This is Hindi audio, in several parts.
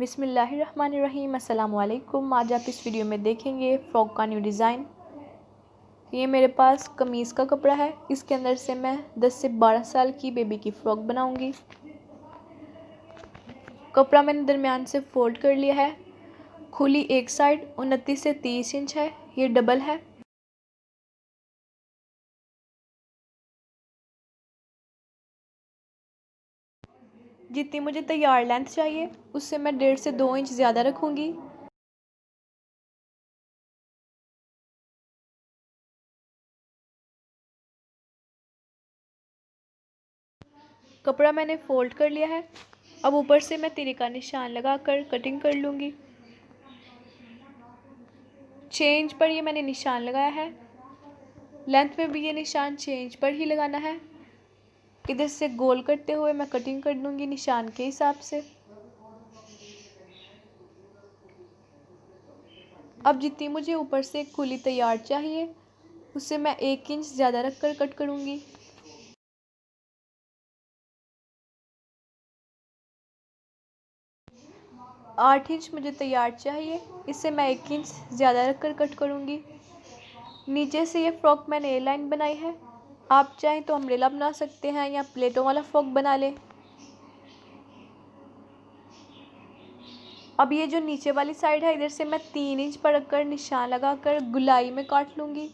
बिस्मिल्लाहिर्रहमानिर्रहीम। अस्सलाम वालेकुम। आज आप इस वीडियो में देखेंगे फ़्रॉक का न्यू डिज़ाइन। ये मेरे पास कमीज़ का कपड़ा है। इसके अंदर से मैं 10 से 12 साल की बेबी की फ़्रॉक बनाऊंगी। कपड़ा मैंने दरमियान से फ़ोल्ड कर लिया है। खुली एक साइड 29 से 30 इंच है। ये डबल है। जितनी मुझे तैयार लेंथ चाहिए उससे मैं 1.5 से 2 इंच ज़्यादा रखूँगी। कपड़ा मैंने फ़ोल्ड कर लिया है। अब ऊपर से मैं तिरे का निशान लगाकर कटिंग कर लूँगी। चेंज पर ये मैंने निशान लगाया है। लेंथ में भी ये निशान चेंज पर ही लगाना है। इधर से गोल करते हुए मैं कटिंग कर दूँगी निशान के हिसाब से। अब जितनी मुझे ऊपर से खुली तैयार चाहिए उससे मैं 1 इंच ज़्यादा रख कर कट करूँगी। आठ इंच मुझे तैयार चाहिए, इससे मैं 1 इंच ज़्यादा रख कर कट करूँगी। नीचे से ये फ़्रॉक मैंने ए लाइन बनाई है। आप चाहें तो अम्ब्रेला बना सकते हैं या प्लेटों वाला फ़्रॉक बना लें। अब ये जो नीचे वाली साइड है इधर से मैं 3 इंच पर रखकर निशान लगाकर गुलाई में काट लूँगी।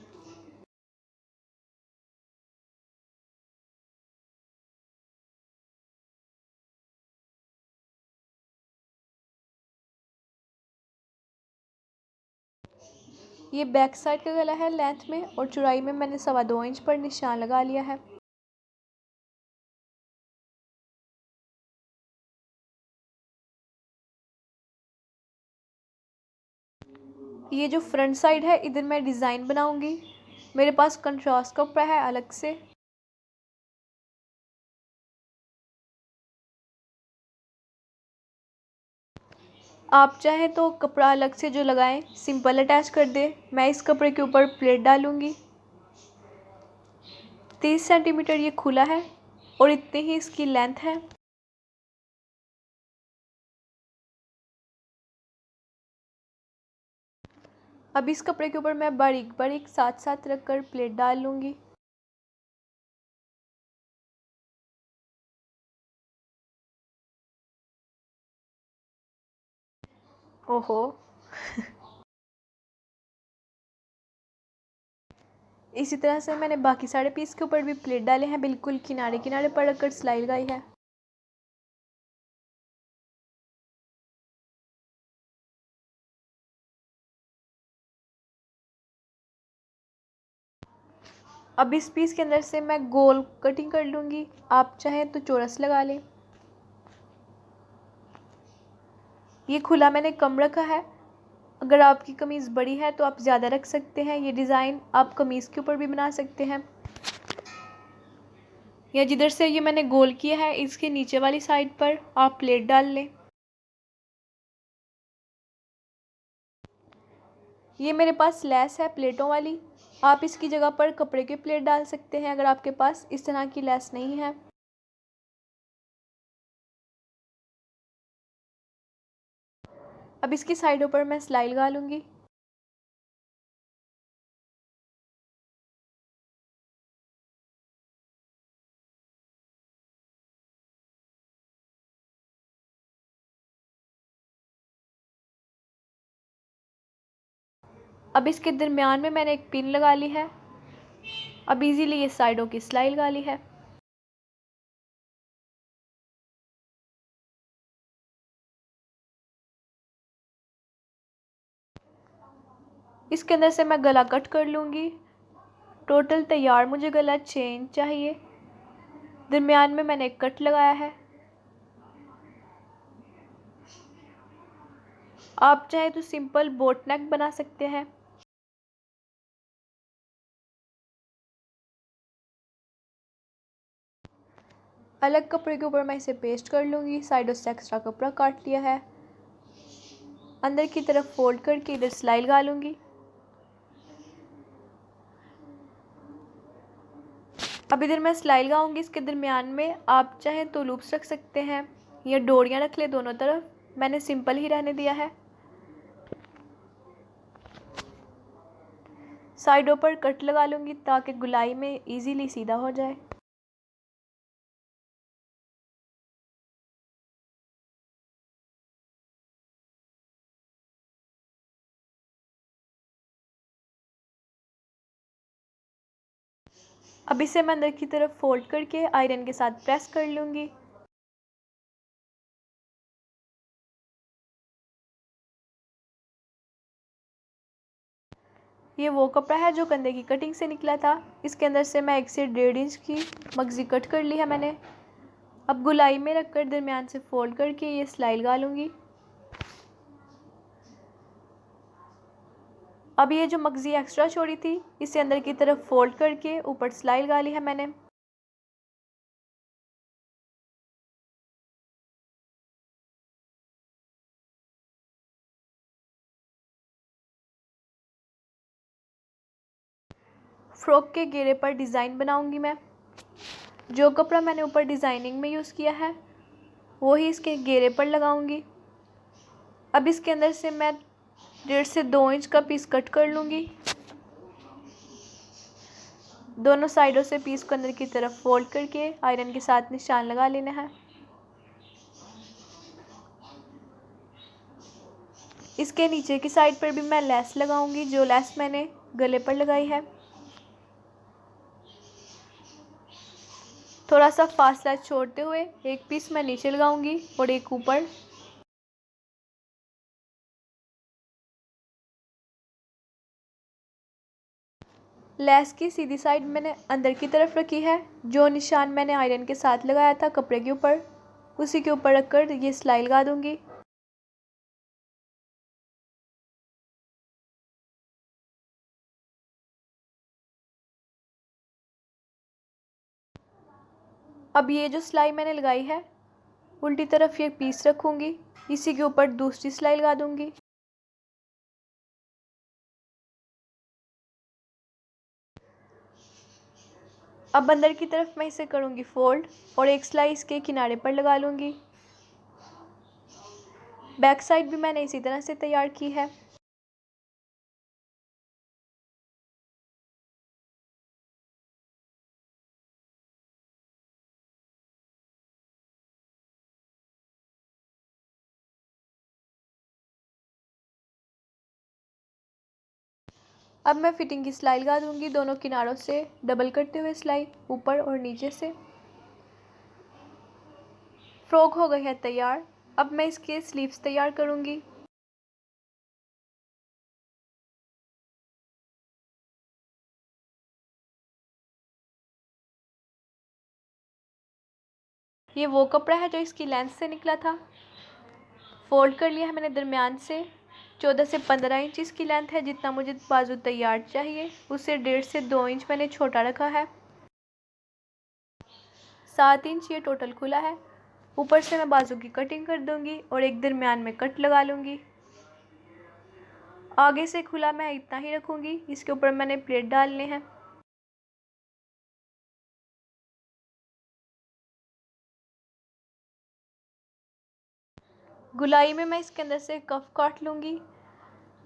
ये बैक साइड का गला है। लेंथ में और चौड़ाई में मैंने 2.25 इंच पर निशान लगा लिया है। ये जो फ्रंट साइड है इधर मैं डिज़ाइन बनाऊंगी। मेरे पास कंट्रास्ट कपड़ा है अलग से। आप चाहें तो कपड़ा अलग से जो लगाएं सिंपल अटैच कर दें। मैं इस कपड़े के ऊपर प्लेट डालूंगी। 30 सेंटीमीटर ये खुला है और इतनी ही इसकी लेंथ है। अब इस कपड़े के ऊपर मैं बारीक बारीक साथ साथ रखकर प्लेट डाल लूँगी। ओहो इसी तरह से मैंने बाकी सारे पीस के ऊपर भी प्लेट डाले हैं। बिल्कुल किनारे किनारे पर रखकर सिलाई लगाई है। अब इस पीस के अंदर से मैं गोल कटिंग कर लूँगी। आप चाहें तो चौरस लगा लें। ये खुला मैंने कम रखा है। अगर आपकी कमीज़ बड़ी है तो आप ज़्यादा रख सकते हैं। ये डिज़ाइन आप कमीज़ के ऊपर भी बना सकते हैं। या जिधर से ये मैंने गोल किया है इसके नीचे वाली साइड पर आप प्लेट डाल लें। ये मेरे पास लेस है प्लेटों वाली। आप इसकी जगह पर कपड़े की प्लेट डाल सकते हैं अगर आपके पास इस तरह की लेस नहीं है। अब इसकी साइडों पर मैं सिलाई लगा लूँगी। अब इसके दरमियान में मैंने एक पिन लगा ली है। अब इजीली ये साइडों की सिलाई लगा ली है। इसके अंदर से मैं गला कट कर लूँगी। टोटल तैयार मुझे गला 6 इंच चाहिए। दरमियान में मैंने एक कट लगाया है। आप चाहे तो सिंपल बोट नेक बना सकते हैं। अलग कपड़े के ऊपर मैं इसे पेस्ट कर लूँगी। साइडों से एक्स्ट्रा कपड़ा काट लिया है। अंदर की तरफ फोल्ड करके इधर सिलाई लगा लूँगी। अब इधर मैं सिलाई लगाऊंगी। इसके दरमियान में आप चाहें तो लूप्स रख सकते हैं या डोरियां रख ले दोनों तरफ। मैंने सिंपल ही रहने दिया है। साइडों पर कट लगा लूँगी ताकि गुलाई में इजीली सीधा हो जाए। अब इसे मैं अंदर की तरफ फोल्ड करके आयरन के साथ प्रेस कर लूँगी। ये वो कपड़ा है जो कंधे की कटिंग से निकला था। इसके अंदर से मैं 1 से 1.5 इंच की मगजी कट कर ली है मैंने। अब गुलाई में रखकर दरमियान से फोल्ड करके ये सिलाई लगा लूँगी। अब ये जो मगजी एक्स्ट्रा छोड़ी थी इसे अंदर की तरफ फोल्ड करके ऊपर सिलाई लगा ली है मैंने। फ्रॉक के घेरे पर डिज़ाइन बनाऊंगी मैं। जो कपड़ा मैंने ऊपर डिज़ाइनिंग में यूज़ किया है वो ही इसके घेरे पर लगाऊंगी। अब इसके अंदर से मैं 1.5 से 2 इंच का पीस कट कर लूँगी। दोनों साइडों से पीस को अंदर की तरफ फोल्ड करके आयरन के साथ निशान लगा लेना है। इसके नीचे की साइड पर भी मैं लेस लगाऊंगी, जो लेस मैंने गले पर लगाई है। थोड़ा सा फासला छोड़ते हुए एक पीस मैं नीचे लगाऊंगी और एक ऊपर। लेस की सीधी साइड मैंने अंदर की तरफ रखी है। जो निशान मैंने आयरन के साथ लगाया था कपड़े के ऊपर उसी के ऊपर रखकर ये सिलाई लगा दूंगी। अब ये जो सिलाई मैंने लगाई है उल्टी तरफ ये पीस रखूंगी, इसी के ऊपर दूसरी सिलाई लगा दूंगी। अब अंदर की तरफ मैं इसे करूंगी फोल्ड और एक सिलाई इसके किनारे पर लगा लूंगी। बैक साइड भी मैंने इसी तरह से तैयार की है। अब मैं फिटिंग की सिलाई लगा दूंगी, दोनों किनारों से डबल करते हुए सिलाई ऊपर और नीचे से। फ्रॉक हो गई है तैयार। अब मैं इसके स्लीव्स तैयार करूंगी। ये वो कपड़ा है जो इसकी लेंथ से निकला था। फोल्ड कर लिया है मैंने दरमियान से। 14 से 15 इंच इसकी लेंथ है। जितना मुझे बाजू तैयार चाहिए उससे 1.5 से 2 इंच मैंने छोटा रखा है। 7 इंच ये टोटल खुला है। ऊपर से मैं बाजू की कटिंग कर दूंगी और एक दरमियान में कट लगा लूँगी। आगे से खुला मैं इतना ही रखूँगी। इसके ऊपर मैंने प्लेट डालने हैं। गुलाई में मैं इसके अंदर से कफ काट लूँगी।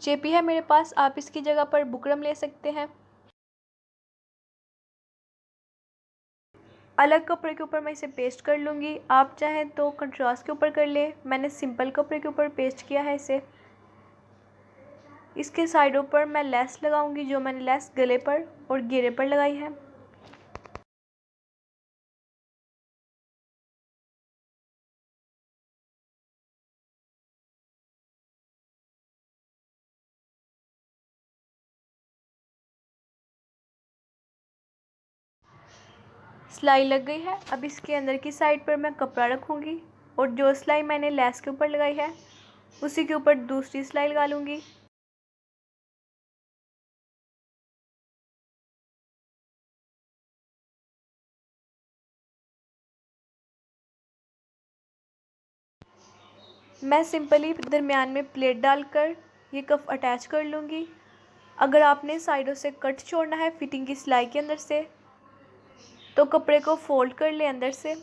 चेपी है मेरे पास, आप इसकी जगह पर बुकरम ले सकते हैं। अलग कपड़े के ऊपर मैं इसे पेस्ट कर लूँगी। आप चाहें तो कंट्रास्ट के ऊपर कर ले, मैंने सिंपल कपड़े के ऊपर पेस्ट किया है इसे। इसके साइडों पर मैं लेस लगाऊंगी, जो मैंने लेस गले पर और घेरे पर लगाई है। सिलाई लग गई है। अब इसके अंदर की साइड पर मैं कपड़ा रखूँगी और जो सिलाई मैंने लेस के ऊपर लगाई है उसी के ऊपर दूसरी सिलाई लगा लूँगी। मैं सिंपली दरमियान में प्लेट डालकर ये कफ अटैच कर लूँगी। अगर आपने साइडों से कट छोड़ना है फिटिंग की सिलाई के अंदर से तो कपड़े को फोल्ड कर ले अंदर से।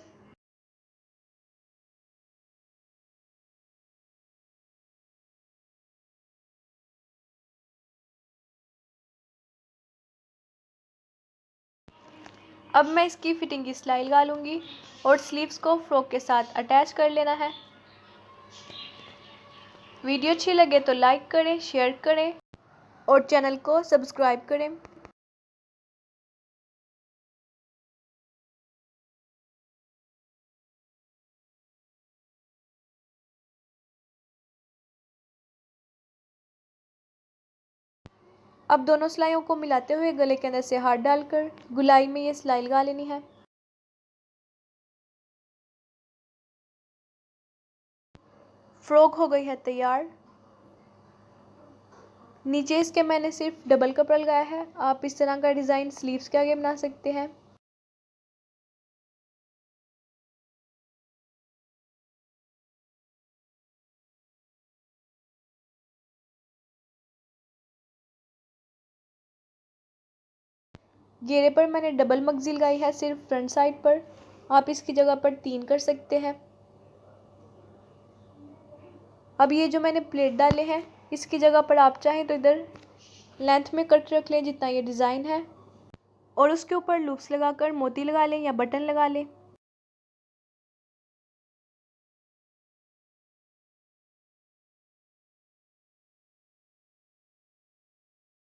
अब मैं इसकी फिटिंग की सिलाई लगा लूँगी और स्लीव्स को फ्रॉक के साथ अटैच कर लेना है। वीडियो अच्छी लगे तो लाइक करें, शेयर करें और चैनल को सब्सक्राइब करें। अब दोनों सिलाइयों को मिलाते हुए गले के अंदर से हाथ डालकर गुलाई में ये सिलाई लगा लेनी है। फ्रॉक हो गई है तैयार। नीचे इसके मैंने सिर्फ डबल कपड़ा लगाया है। आप इस तरह का डिज़ाइन स्लीव्स के आगे बना सकते हैं। घेरे पर मैंने डबल मगजी लगाई है सिर्फ फ्रंट साइड पर। आप इसकी जगह पर 3 कर सकते हैं। अब ये जो मैंने प्लेट डाले हैं इसकी जगह पर आप चाहें तो इधर लेंथ में कट रख लें जितना ये डिज़ाइन है और उसके ऊपर लूप्स लगाकर मोती लगा लें या बटन लगा लें।